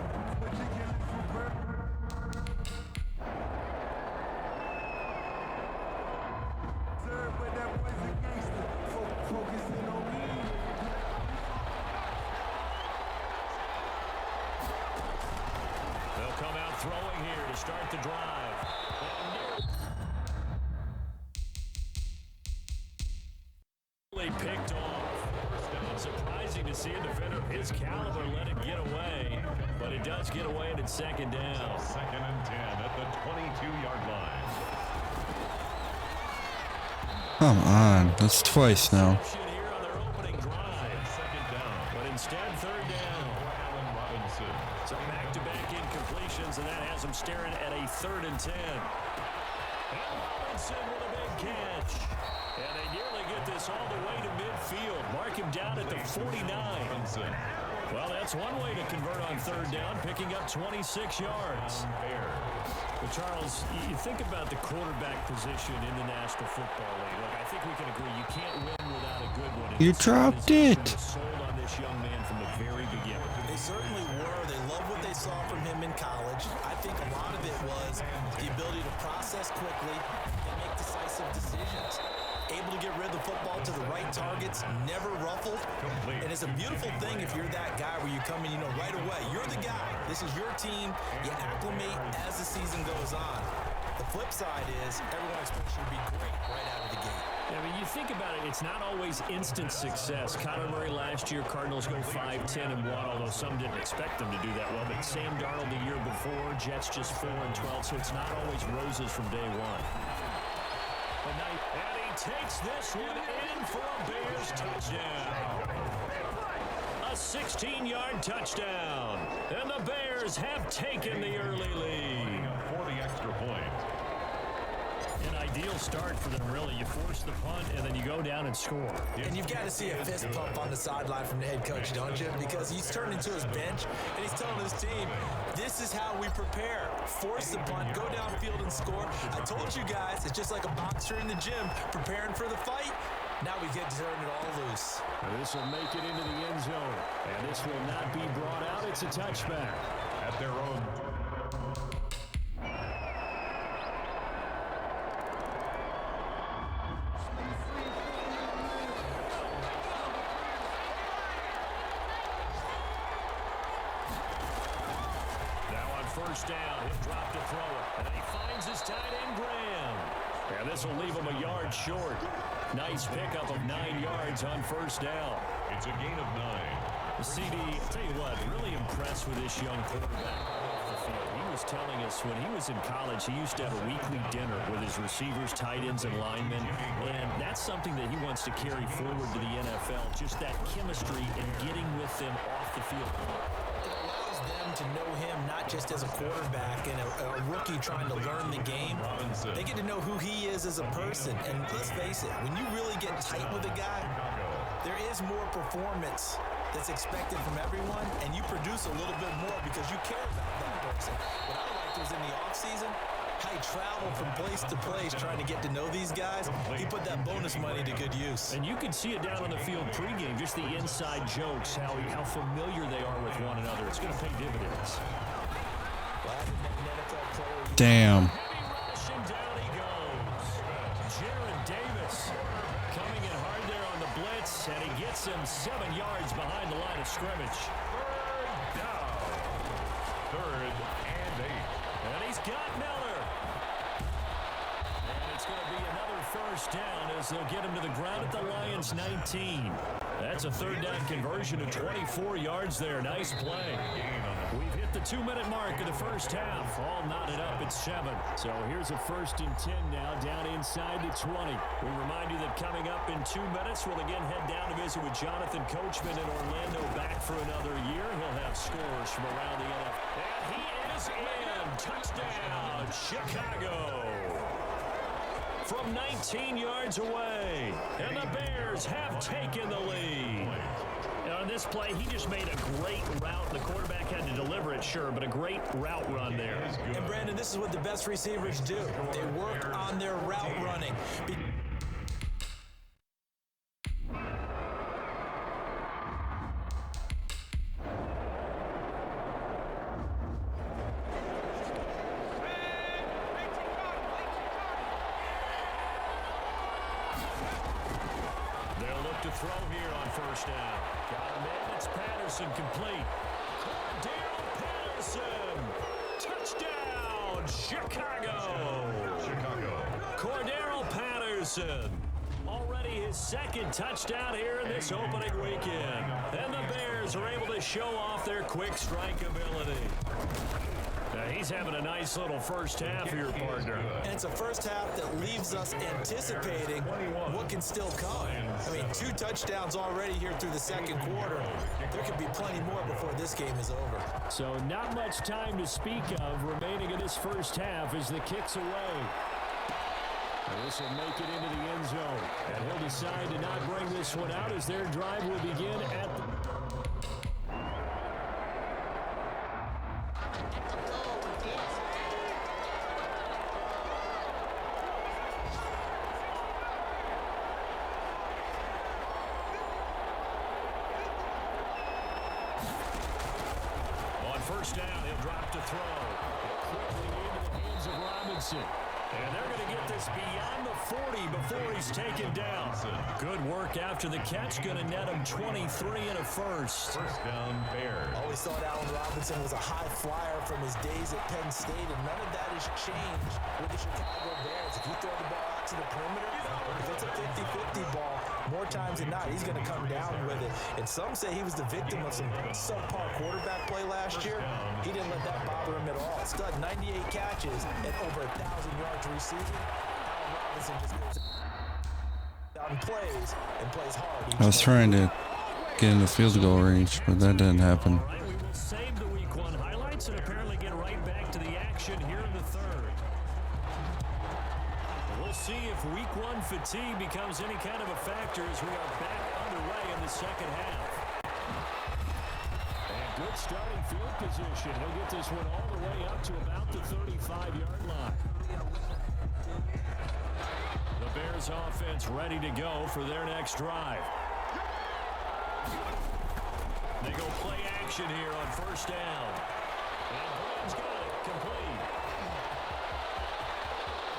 They'll come out throwing here to start the drive. Really picked off. Surprising to see a defender of his caliber let it get away, but it does get away and it's second down. Second and 10 at the 22-yard line. Come on, that's twice now. Here on their opening drive. Second down. But instead, third down. Allen Robinson. So back-to-back incompletions, and that has them staring at a 3rd and 10. And Robinson with a big catch. And they nearly get this all the way to midfield. Mark him down at the 49. Well, that's one way to convert on third down, picking up 26 yards. But Charles, you think about the quarterback position in the National Football League. Look, I think we can agree you can't win without a good one. You dropped it. Sold on this young man from the very beginning. They certainly were. They loved what they saw from him in college. I think a lot of it was the ability to process quickly and make decisive decisions. Able to get rid of the football to the right targets, never ruffled. And it's a beautiful thing if you're that guy where you come in, you know, right away, you're the guy. This is your team. You acclimate as the season goes on. The flip side is everyone expects you to be great right out of the gate. I mean, you think about it, it's not always instant success. Kyler Murray last year, Cardinals go 5-10-1, although some didn't expect them to do that well. But Sam Darnold the year before, Jets just 4-12, so it's not always roses from day one. And he takes this one in for a Bears touchdown. A 16-yard touchdown. And the Bears have taken the early lead. For the extra point. An ideal start for them, really. You force the punt, and then you go down and score. And you've got to see a fist pump on the sideline from the head coach, don't you? Because he's turned into his bench, and he's telling his team, this is how we prepare. Force the punt, go downfield and score. I told you guys, it's just like a boxer in the gym preparing for the fight. Now we get to turn it all loose. This will make it into the end zone, and this will not be brought out. It's a touchback. At their own. First down, he'll drop to throw it, and he finds his tight end Graham. And this will leave him a yard short. Nice pickup of 9 yards on first down. It's a gain of 9. CD, I'll tell you what, really impressed with this young quarterback off the field. He was telling us when he was in college, he used to have a weekly dinner with his receivers, tight ends, and linemen. And that's something that he wants to carry forward to the NFL, just that chemistry and getting with them off the field. Them to know him not just as a quarterback and a rookie trying to learn the game. They get to know who he is as a person. And let's face it, when you really get tight with a guy, there is more performance that's expected from everyone, and you produce a little bit more because you care about that person. What I liked was in the offseason, how he traveled from place to place trying to get to know these guys. He put that bonus money to good use. And you can see it down on the field pregame, just the inside jokes, how familiar they are with one another. It's going to pay dividends. Damn. Down he goes. Jared Davis coming in hard there on the blitz, and he gets him 7 yards behind the line of scrimmage. Third down. 3rd and 8. And he's got Miller. And it's going to be another first down as they'll get him to the ground at the Lions' 19. That's a third down conversion of 24 yards there. Nice play. We've hit the 2-minute mark of the first half. All knotted up at 7. So here's a 1st and 10 now, down inside the 20. We remind you that coming up in 2 minutes, we'll again head down to visit with Jonathan Coachman in Orlando, back for another year. He'll have scores from around the NFL. And he is in. Touchdown, Chicago. From 19 yards away. And the Bears have taken the lead. Now, on this play, he just made a great route. The quarterback had to deliver it, sure, but a great route run there. And, Brandon, this is what the best receivers do. They work on their route running. They'll look to throw here on first down. Got him in. It's Patterson complete. Cordell Patterson. Touchdown, Chicago. Cordell Patterson. Already his 2nd touchdown here in this opening weekend. And the Bears are able to show off their quick strike ability. Now he's having a nice little first half here, partner. And it's a first half that leaves us anticipating what can still come. I mean, 2 touchdowns already here through the 2nd quarter. There could be plenty more before this game is over. So not much time to speak of remaining in this first half as the kick's away. And this will make it into the end zone. And he'll decide to not bring this one out as their drive will begin at the... first down. He'll drop to throw. Quickly into the hands of Robinson. And they're going to get this beyond the 40 before he's taken down. Good work after the catch. Going to net him 23 and a first. First down, Bears. Always thought Allen Robinson was a high flyer from his days at Penn State, and none of that has changed with the Chicago Bears. If you throw the ball out to the perimeter, if it's a 50-50 ball, more times than not, he's going to come down with it. And some say he was the victim of some subpar quarterback play last year. He didn't let that bother him at all. Stud, 98 catches and over 1,000 yards receiving. Allen Robinson just goes out and plays hard. I was trying to get in the field goal range, but that didn't happen. All right, we will save the Week 1 highlights and apparently get right back to the action here in the third. We'll see if Week 1 fatigue becomes any kind of a factor as we are back underway in the second half. And good starting field position. He'll get this one all the way up to about the 35-yard line. The Bears offense ready to go for their next drive. They go play action here on first down. And Brown's got it. Complete.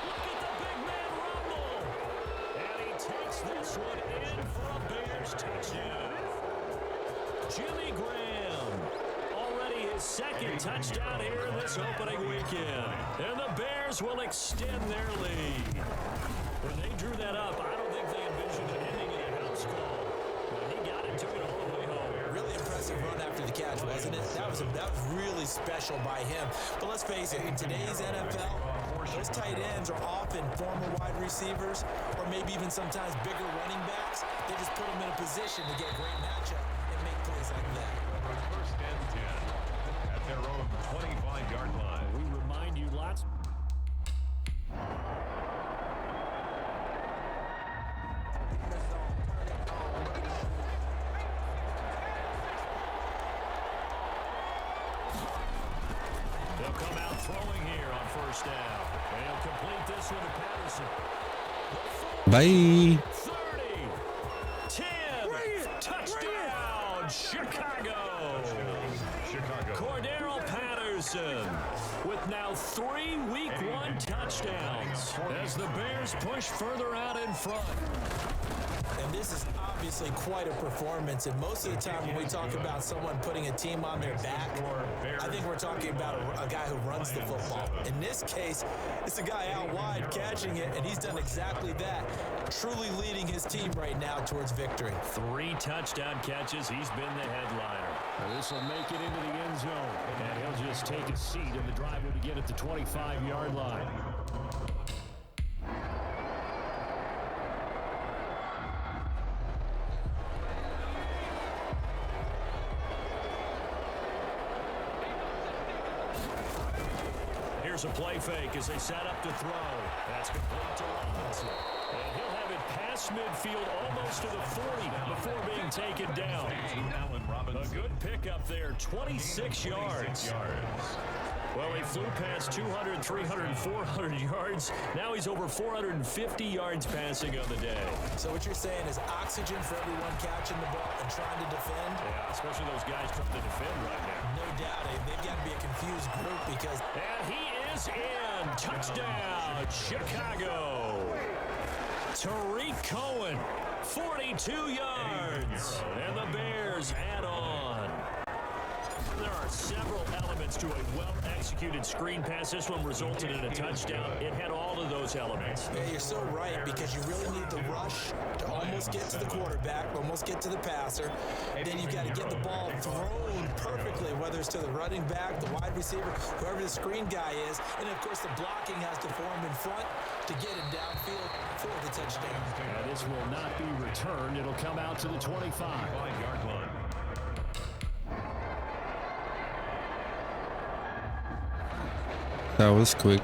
Look at the big man rumble. And he takes this one in for a Bears touchdown. Jimmy Graham. Already his second touchdown here in this opening weekend. And the Bears will extend their lead. When they drew that up, I don't think they envisioned it ending in a house call. But he got it, took it all the way home. Really impressive run after the catch, wasn't it? That was really special by him. But let's face it, in today's NFL, those tight ends are often former wide receivers or maybe even sometimes bigger running backs. They just put them in a position to get a great matchup and make plays like that. First and 10 at their own 25-yard line. We remind you lots. They'll come out throwing here on first down. And he'll complete this one to Patterson. Bye. 30, 10, touchdown, Chicago. Cordero Patterson with now 3 Week 1 touchdowns as the Bears push further out in front. And this is obviously quite a performance. And most of the time when we talk about someone putting a team on their back, I think we're talking about a guy who runs the football. In this case, it's a guy out wide catching it, and he's done exactly that. Truly leading his team right now towards victory. 3 touchdown catches. He's been the headliner. This will make it into the end zone. And he'll just take a seat in the drive to begin at the 25-yard line. Here's a play fake as they set up to throw. That's complete to Robinson. And he'll have it past midfield almost to the 40 before being taken down. A good pickup there, 26 yards. Well, he flew past 200, 300, 400 yards. Now he's over 450 yards passing on the day. So what you're saying is oxygen for everyone catching the ball and trying to defend? Yeah, especially those guys trying to defend right now. No doubt. They've got to be a confused group because... And he is in. Touchdown, Chicago. Tariq Cohen, 42 yards. And the Bears add on. There are several elements to a well-executed screen pass. This one resulted in a touchdown. It had all of those elements. Yeah, you're so right, because you really need the rush to almost get to the quarterback, almost get to the passer. Then you've got to get the ball thrown perfectly, whether it's to the running back, the wide receiver, whoever the screen guy is. And, of course, the blocking has to form in front to get it downfield for the touchdown. And this will not be returned. It'll come out to the 25-yard line. That was quick.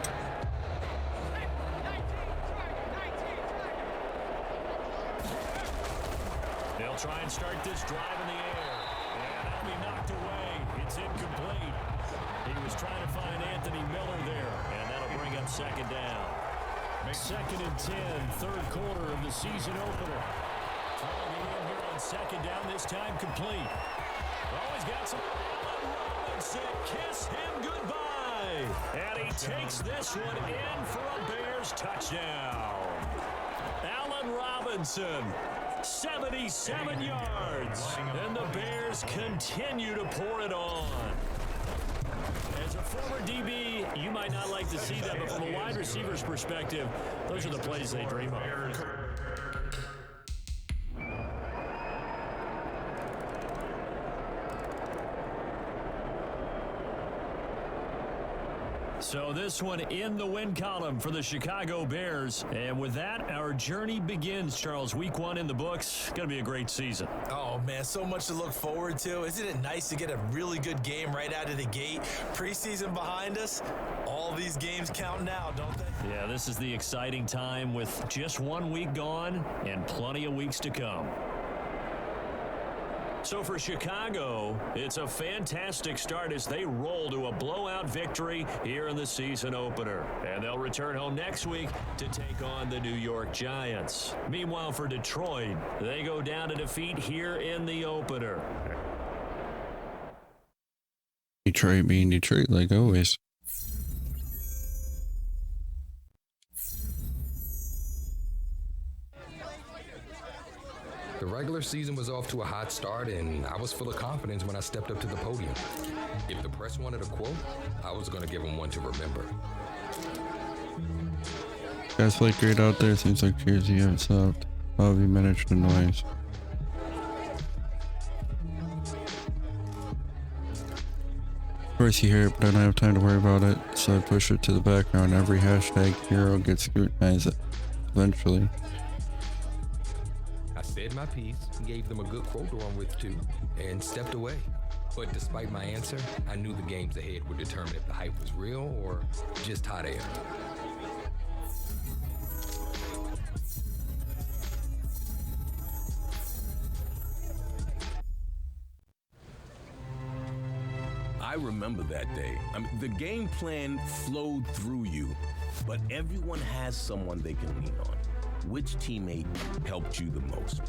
They'll try and start this drive in the air. And that'll be knocked away. It's incomplete. He was trying to find Anthony Miller there. And that'll bring up second down. Second and 10, third quarter of the season opener. Throwing it in here on second down, this time complete. Always got some. Robinson kiss him goodbye. And he takes this one in for a Bears touchdown. Allen Robinson, 77 yards. And the Bears continue to pour it on. As a former DB, you might not like to see that, but from a wide receiver's perspective, those are the plays they dream of. So this one in the win column for the Chicago Bears. And with that, our journey begins, Charles. Week 1 in the books. Going to be a great season. Oh, man, so much to look forward to. Isn't it nice to get a really good game right out of the gate? Preseason behind us. All these games count now, don't they? Yeah, this is the exciting time with just 1 week gone and plenty of weeks to come. So for Chicago, it's a fantastic start as they roll to a blowout victory here in the season opener. And they'll return home next week to take on the New York Giants. Meanwhile, for Detroit, they go down to defeat here in the opener. Detroit being Detroit like always. The regular season was off to a hot start, and I was full of confidence when I stepped up to the podium. If the press wanted a quote, I was going to give them one to remember. Guys play great out there. Seems like Jersey have stopped. Bobby managed the noise. Of course you hear it, but I don't have time to worry about it, so I push it to the background. Every hashtag hero gets scrutinized eventually. I said my piece, gave them a good quote to run with too, and stepped away. But despite my answer, I knew the games ahead would determine if the hype was real or just hot air. I remember that day. I mean, the game plan flowed through you, but everyone has someone they can lean on. Which teammate helped you the most?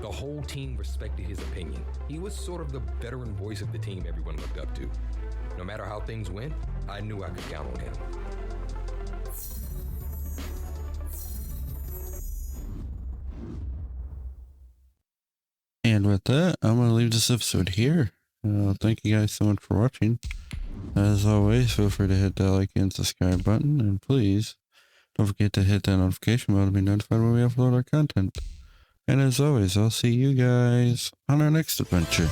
The whole team respected his opinion. He was sort of the veteran voice of the team everyone looked up to. No matter how things went, I knew I could count on him. And with that, I'm going to leave this episode here. Thank you guys so much for watching. As always, feel free to hit that like and subscribe button. And please, don't forget to hit that notification bell to be notified when we upload our content. And as always, I'll see you guys on our next adventure.